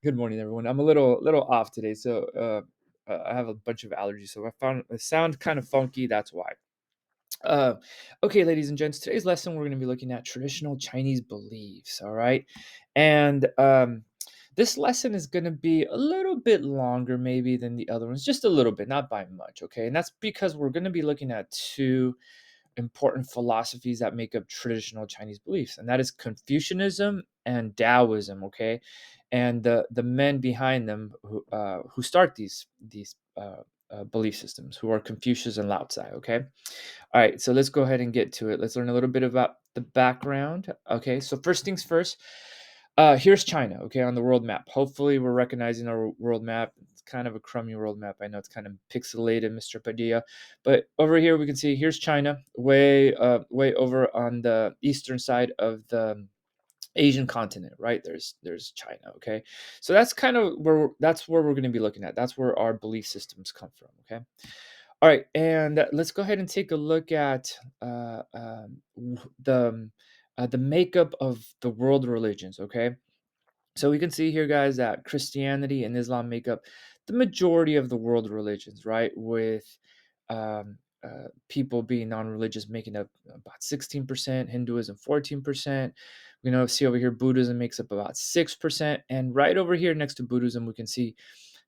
Good morning, everyone. I'm a little off today, so I have a bunch of allergies, so I found I sound kind of funky. That's why. Uh, okay, ladies and gents, today's lesson we're going to be looking at traditional Chinese beliefs. All right, and this lesson is going to be a little bit longer, maybe than the other ones, just a little bit, not by much. Okay, and that's because we're going to be looking at two important philosophies that make up traditional Chinese beliefs, and that is Confucianism and Taoism. Okay, and the men behind them who start these belief systems, who are Confucius and Laozi. Okay, all right, so let's go ahead and get to it. Let's learn a little bit about the background. Okay, so first things first. Here's China, okay, on the world map. Hopefully, we're recognizing our world map. It's kind of a crummy world map. I know it's kind of pixelated, Mr. Padilla, but over here we can see here's China, way over on the eastern side of the Asian continent, right? There's China, okay. So that's where we're going to be looking at. That's where our belief systems come from, okay. All right, and let's go ahead and take a look at the makeup of the world religions. Okay, so we can see here, guys, that Christianity and Islam make up the majority of the world religions, right? With people being non-religious making up about 16%, Hinduism 14%. See over here, Buddhism makes up about 6%, and right over here next to Buddhism, we can see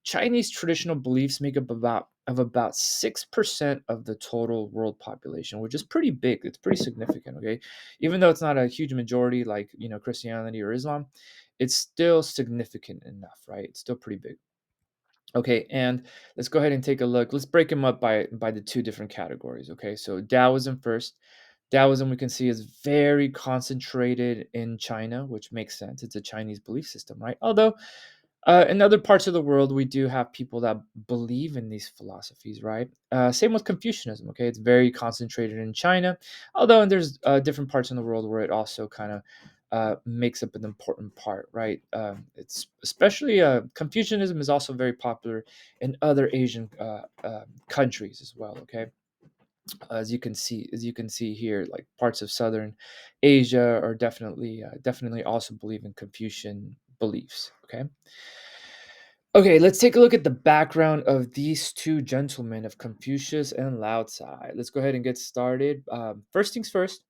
Chinese traditional beliefs make up about 6% of the total world population, which is pretty big. It's pretty significant, okay? Even though it's not a huge majority like, Christianity or Islam, it's still significant enough, right? It's still pretty big. Okay, and let's go ahead and take a look. Let's break them up by the two different categories, okay? So Taoism first. Taoism, we can see, is very concentrated in China, which makes sense. It's a Chinese belief system, right? Although in other parts of the world, we do have people that believe in these philosophies, right? Same with Confucianism. Okay, it's very concentrated in China, although there's different parts in the world where it also kind of makes up an important part, right? It's especially Confucianism is also very popular in other Asian countries as well. Okay, as you can see here, like parts of Southern Asia are definitely also believe in Confucian beliefs. Okay. Okay, let's take a look at the background of these two gentlemen, of Confucius and Lao Tzu. Let's go ahead and get started. First things first,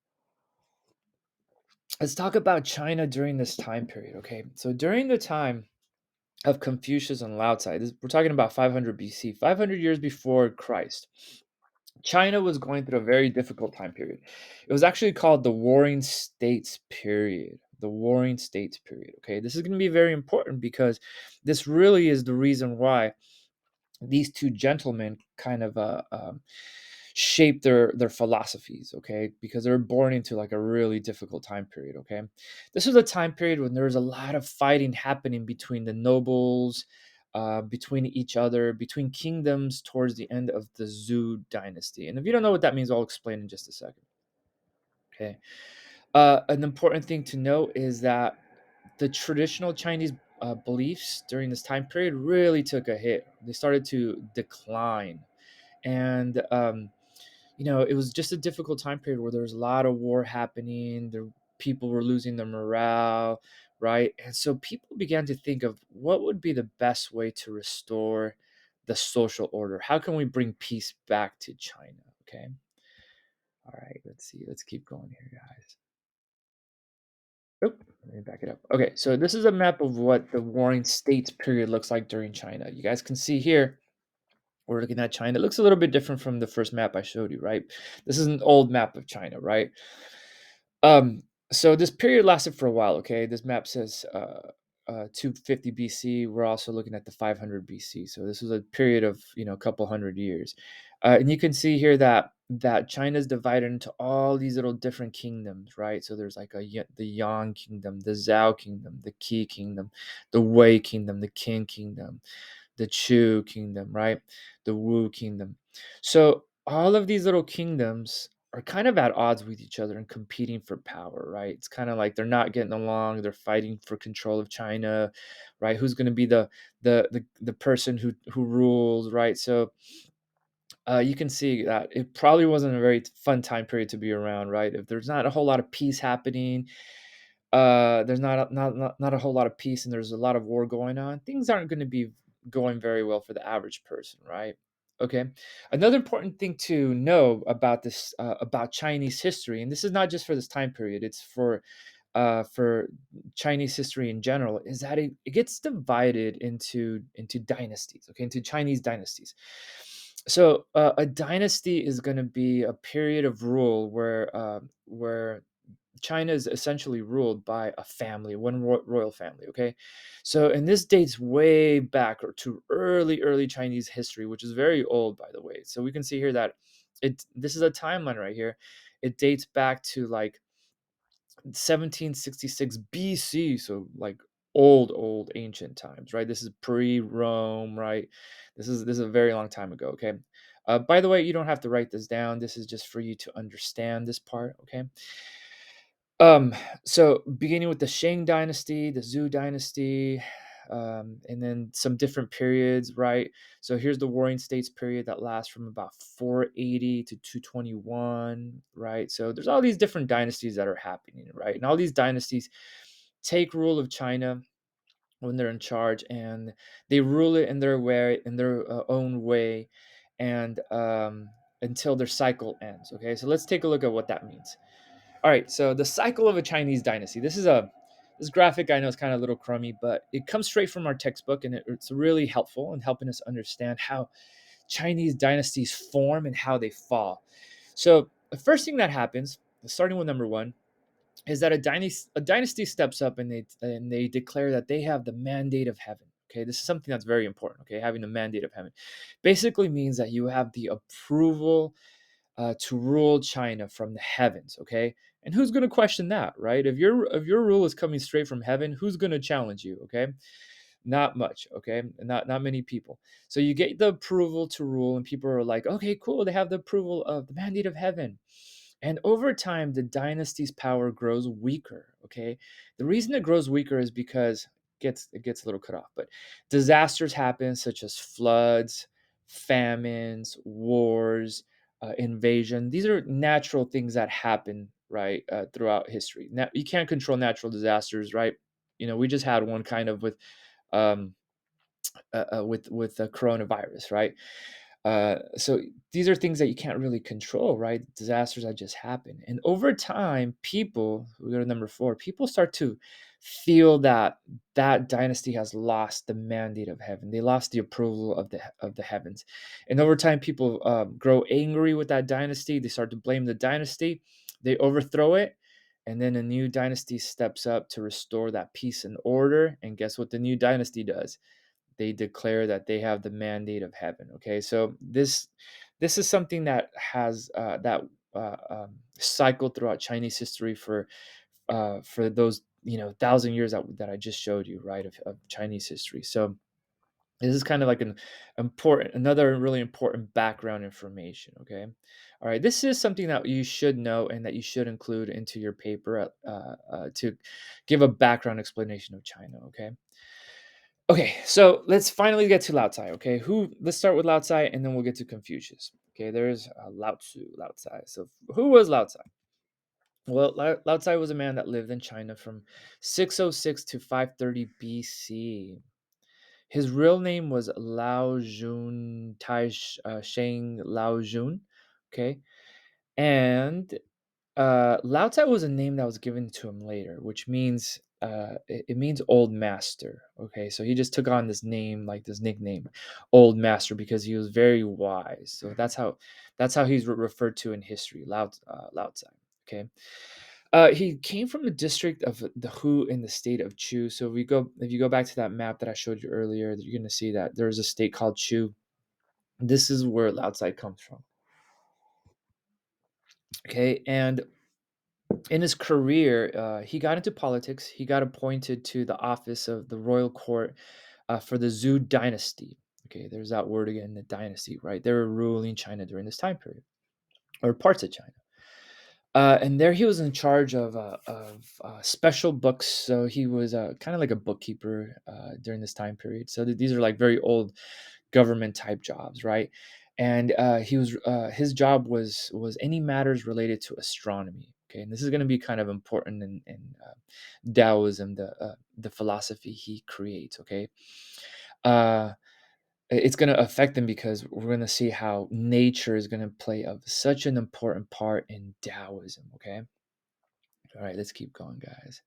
let's talk about China during this time period. Okay, so during the time of Confucius and Lao Tzu, we're talking about 500 BC, 500 years before Christ. China was going through a very difficult time period. It was actually called the Warring States period. The Warring States period. Okay, this is going to be very important because this really is the reason why these two gentlemen kind of shaped their philosophies, okay, because they were born into like a really difficult time period. Okay, this was a time period when there was a lot of fighting happening between the nobles, between each other, between kingdoms towards the end of the Zhou dynasty. And if you don't know what that means, I'll explain in just a second. Okay, an important thing to note is that the traditional Chinese beliefs during this time period really took a hit. They started to decline, and it was just a difficult time period where there was a lot of war happening. People were losing their morale, right? And so people began to think of what would be the best way to restore the social order. How can we bring peace back to China? Okay. All right. Let's see. Let's keep going here, guys. Oop, let me back it up. Okay, so this is a map of what the Warring States period looks like during China. You guys can see here, we're looking at China. It looks a little bit different from the first map I showed you, right? This is an old map of China, right? Um, so this period lasted for a while. Okay, this map says 250 BC. We're also looking at the 500 BC. So this was a period of a couple hundred years, and you can see here that China's divided into all these little different kingdoms, right? So there's like the Yang kingdom, the Zhao kingdom, the Qi kingdom, the Wei kingdom, the Qin kingdom, the Chu kingdom, right? The Wu kingdom. So all of these little kingdoms are kind of at odds with each other and competing for power, right? It's kind of like they're not getting along. They're fighting for control of China, right? Who's going to be the person who rules, right? So you can see that it probably wasn't a very fun time period to be around, right? If there's not a whole lot of peace happening, there's not a whole lot of peace, and there's a lot of war going on. Things aren't going to be going very well for the average person, right? Okay. Another important thing to know about this about Chinese history, and this is not just for this time period; it's for Chinese history in general, is that it gets divided into dynasties, okay, into Chinese dynasties. So a dynasty is going to be a period of rule where China is essentially ruled by a family, one royal family. Okay, so and this dates way back or to early Chinese history, which is very old, by the way. So we can see here that this is a timeline right here. It dates back to like 1766 BC, so like old ancient times, right? This is pre-Rome, right? This is a very long time ago. Okay. By the way, you don't have to write this down. This is just for you to understand this part. Okay. Um, so beginning with the Shang dynasty, the Zhou dynasty, and then some different periods, right? So here's the Warring States period that lasts from about 480 to 221, right? So there's all these different dynasties that are happening, right? And all these dynasties take rule of China when they're in charge, and they rule it in their way, in their own way, and until their cycle ends. Okay, so let's take a look at what that means. All right, so the cycle of a Chinese dynasty. This graphic I know is kind of a little crummy, but it comes straight from our textbook, and it's really helpful in helping us understand how Chinese dynasties form and how they fall. So the first thing that happens, starting with number one, is that a dynasty steps up and they declare that they have the mandate of heaven. Okay, this is something that's very important. Okay, having the mandate of heaven basically means that you have the approval to rule China from the heavens. Okay, and who's going to question that, right? If your rule is coming straight from heaven, who's going to challenge you? Okay, not much. Okay, not many people. So you get the approval to rule, and people are like, okay, cool. They have the approval of the mandate of heaven. And over time, the dynasty's power grows weaker. Okay, the reason it grows weaker is because it gets a little cut off, but disasters happen such as floods, famines, wars, invasion. These are natural things that happen, right, throughout history. Now you can't control natural disasters, right? We just had one kind of um, with the coronavirus, right? So these are things that you can't really control, right? Disasters that just happen. And over time, people, we go to number four, people start to feel that that dynasty has lost the mandate of heaven. They lost the approval of the heavens. And over time, people grow angry with that dynasty. They start to blame the dynasty. They overthrow it. And then a new dynasty steps up to restore that peace and order. And guess what the new dynasty does? They declare that they have the mandate of heaven. Okay, so this is something that has cycled throughout Chinese history for those 1,000 years that I just showed you, right, of Chinese history. So this is kind of like another really important background information. Okay, all right, this is something that you should know and that you should include into your paper to give a background explanation of China. Okay. Okay, so let's finally get to Lao Tzu. Okay, Let's start with Lao Tzu, and then we'll get to Confucius. Okay, there's Lao Tzu, Lao Tzu. So who was Lao Tzu? Well, Lao Tzu was a man that lived in China from 606 to 530 BC. His real name was Lao Jun Tai Sheng Lao Jun. Okay, and Lao Tzu was a name that was given to him later, which means it means old master. Okay, so he just took on this name, like this nickname, old master, because he was very wise. So that's how he's referred to in history, Lao Tzu. Okay, he came from the district of the Hu in the state of Chu. So if you go back to that map that I showed you earlier, you're going to see that there's a state called Chu. This is where Lao Tzu comes from. Okay, and in his career, he got into politics. He got appointed to the office of the royal court for the Zhou dynasty. Okay, there's that word again, the dynasty, right? They were ruling China during this time period, or parts of China. And there he was in charge of special books. So he was kind of like a bookkeeper during this time period. So these are like very old government type jobs, right? And his job was any matters related to astronomy. Okay, and this is going to be kind of important in Taoism, the philosophy he creates. Okay, uh, it's going to affect them because we're going to see how nature is going to play such an important part in Taoism. Okay, all right, let's keep going, guys.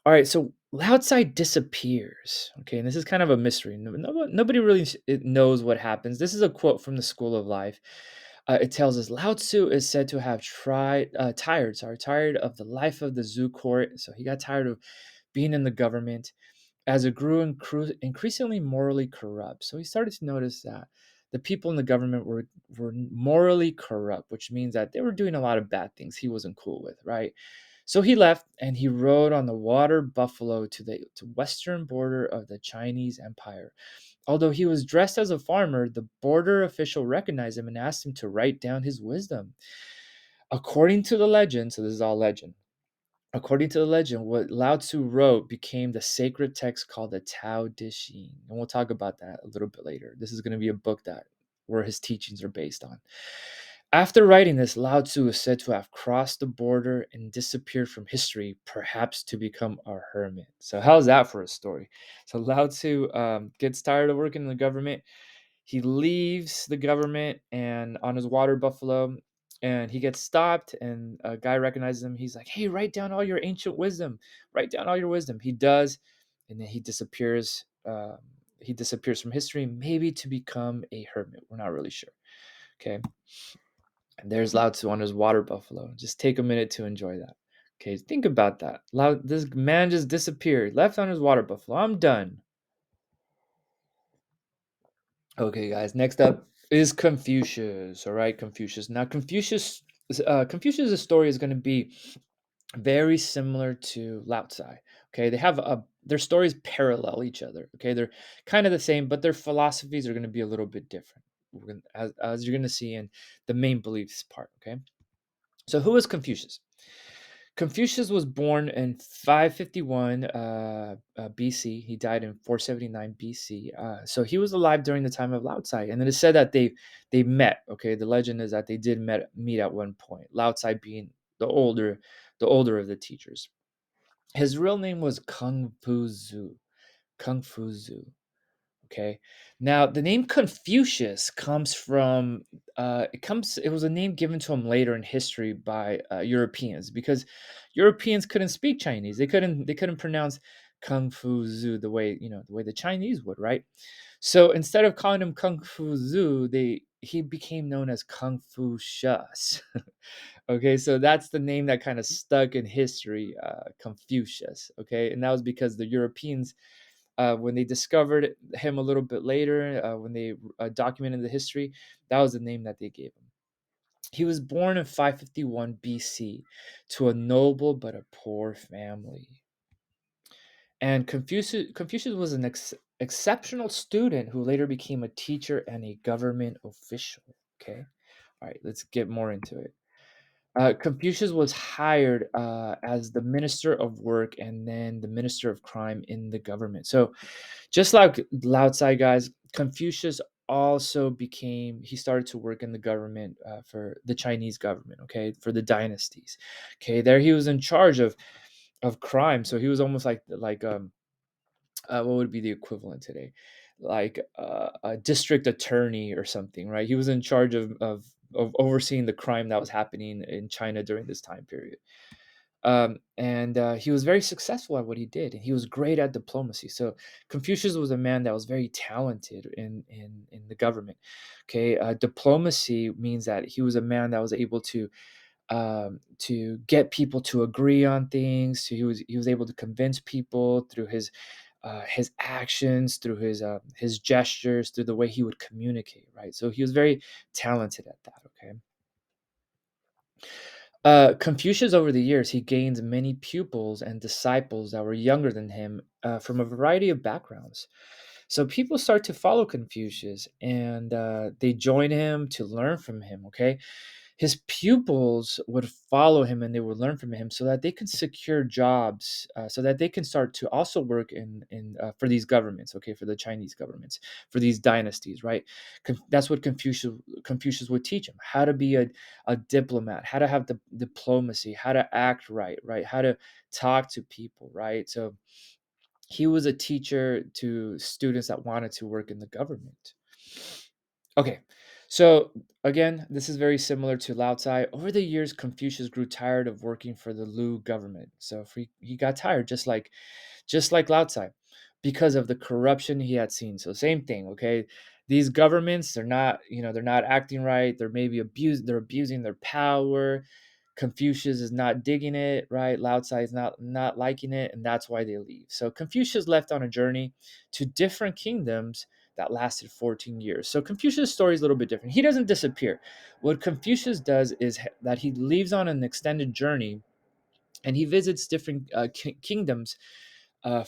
All right, so Lao Tzu disappears. Okay, and this is kind of a mystery. Nobody really knows what happens. This is a quote from the School of Life. It tells us Lao Tzu is said to have tired of the life of the Zhu court. So he got tired of being in the government as it grew increasingly morally corrupt. So he started to notice that the people in the government were morally corrupt, which means that they were doing a lot of bad things he wasn't cool with, right? So he left and he rode on the water buffalo to western border of the Chinese Empire. Although he was dressed as a farmer, the border official recognized him and asked him to write down his wisdom. According to the legend, so this is all legend. According to the legend, what Lao Tzu wrote became the sacred text called the Tao Te Ching, and we'll talk about that a little bit later. This is going to be a book that where his teachings are based on. After writing this, Lao Tzu is said to have crossed the border and disappeared from history, perhaps to become a hermit. So, how's that for a story? So, Lao Tzu gets tired of working in the government. He leaves the government and on his water buffalo, and he gets stopped. And a guy recognizes him. He's like, "Hey, write down all your ancient wisdom. Write down all your wisdom." He does, and then he disappears. He disappears from history, maybe to become a hermit. We're not really sure. Okay. And there's Lao Tzu on his water buffalo. Just take a minute to enjoy that. Okay, think about that. This man just disappeared, left on his water buffalo. I'm done. Okay, guys. Next up is Confucius. All right, Confucius. Now, Confucius' story is going to be very similar to Lao Tzu. Okay, their stories parallel each other. Okay, they're kind of the same, but their philosophies are going to be a little bit different. As you're going to see in the main beliefs part. Okay. So, who is Confucius? Confucius was born in 551 BC. He died in 479 BC. So he was alive during the time of Lao Tzu, and it is said that they met. Okay, the legend is that they did meet at one point. Lao Tzu being the older of the teachers. His real name was Kung Fu Zu. Kung Fu Zu. Okay. Now the name Confucius comes from it was a name given to him later in history by Europeans because Europeans couldn't speak Chinese. They couldn't pronounce Kung Fu Zu the way, the way the Chinese would, right? So instead of calling him Kung Fu Zu, he became known as Confucius. Okay, so that's the name that kind of stuck in history, Confucius. Okay, and that was because the Europeans, when they discovered him a little bit later, when they documented the history, that was the name that they gave him. He was born in 551 BC to a noble but a poor family. And Confucius was an exceptional student who later became a teacher and a government official. Okay. All right, let's get more into it. Confucius was hired as the minister of work and then the minister of crime in the government. So, just like Lao Tzu, guys, Confucius he started to work in the government for the Chinese government, okay, for the dynasties. Okay, there he was in charge of crime. So he was almost what would be the equivalent today? Like a district attorney or something, right? He was in charge of overseeing the crime that was happening in China during this time period. And he was very successful at what he did, and he was great at diplomacy. So Confucius was a man that was very talented in the government. Okay, diplomacy means that he was a man that was able to get people to agree on things. So he was able to convince people through his actions, through his gestures, through the way he would communicate. Right. So he was very talented at that. Okay. Confucius, over the years, he gained many pupils and disciples that were younger than him from a variety of backgrounds. So people start to follow Confucius and they join him to learn from him. Okay. His pupils would follow him and they would learn from him so that they can secure jobs, so that they can start to also work in for these governments, okay, for the Chinese governments, for these dynasties, right? That's what Confucius would teach him: how to be a diplomat, how to have the diplomacy, how to act right, right, how to talk to people, right? So he was a teacher to students that wanted to work in the government. Okay, so again, this is very similar to Lao Tzu. Over the years, Confucius grew tired of working for the Lu government. So if he got tired, just like Lao Tzu, because of the corruption he had seen. So same thing, okay? These governments, they're not acting right. They're abusing their power. Confucius is not digging it, right? Lao Tzu is not liking it, and that's why they leave. So Confucius left on a journey to different kingdoms that lasted 14 years. So Confucius' story is a little bit different. He doesn't disappear. What Confucius does is that he leaves on an extended journey and he visits different kingdoms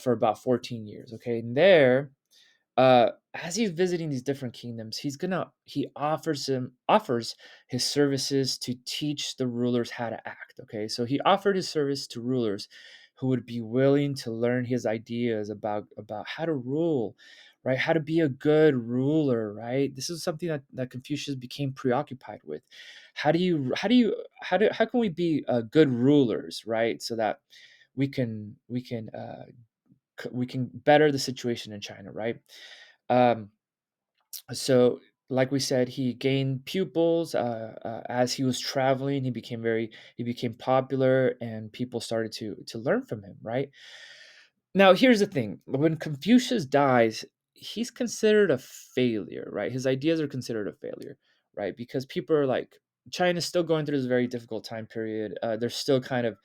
for about 14 years. Okay, and there, as he's visiting these different kingdoms, he offers his services to teach the rulers how to act. Okay, so he offered his service to rulers who would be willing to learn his ideas about how to rule, right? How to be a good ruler, right? This is something that Confucius became preoccupied with. How can we be good rulers, right? So that we can better the situation in China, right? Um, so, like we said, he gained pupils as he was traveling. He became popular, and people started to learn from him, right? Now, here's the thing: when Confucius dies, he's considered a failure, right? His ideas are considered a failure, right? Because people are like, China's still going through this very difficult time period. They're still kind of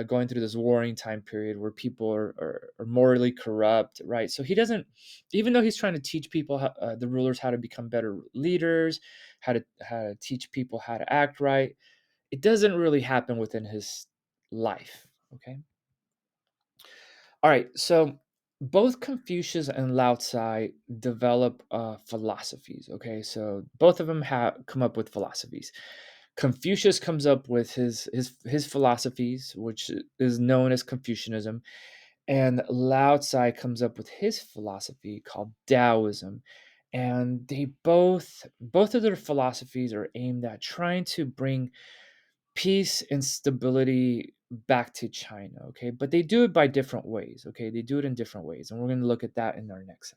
going through this warring time period where people are morally corrupt, right? So he doesn't, even though he's trying to teach people, the rulers, how to become better leaders, how to teach people how to act right, it doesn't really happen within his life. Okay. All right, so both Confucius and Lao Tzu develop philosophies. Okay, so both of them have come up with philosophies. Confucius comes up with his philosophies, which is known as Confucianism, and Lao Tzu comes up with his philosophy called Taoism. And both of their philosophies are aimed at trying to bring peace and stability back to China, okay? But they do it by different ways, okay? They do it in different ways, and we're going to look at that in our next section.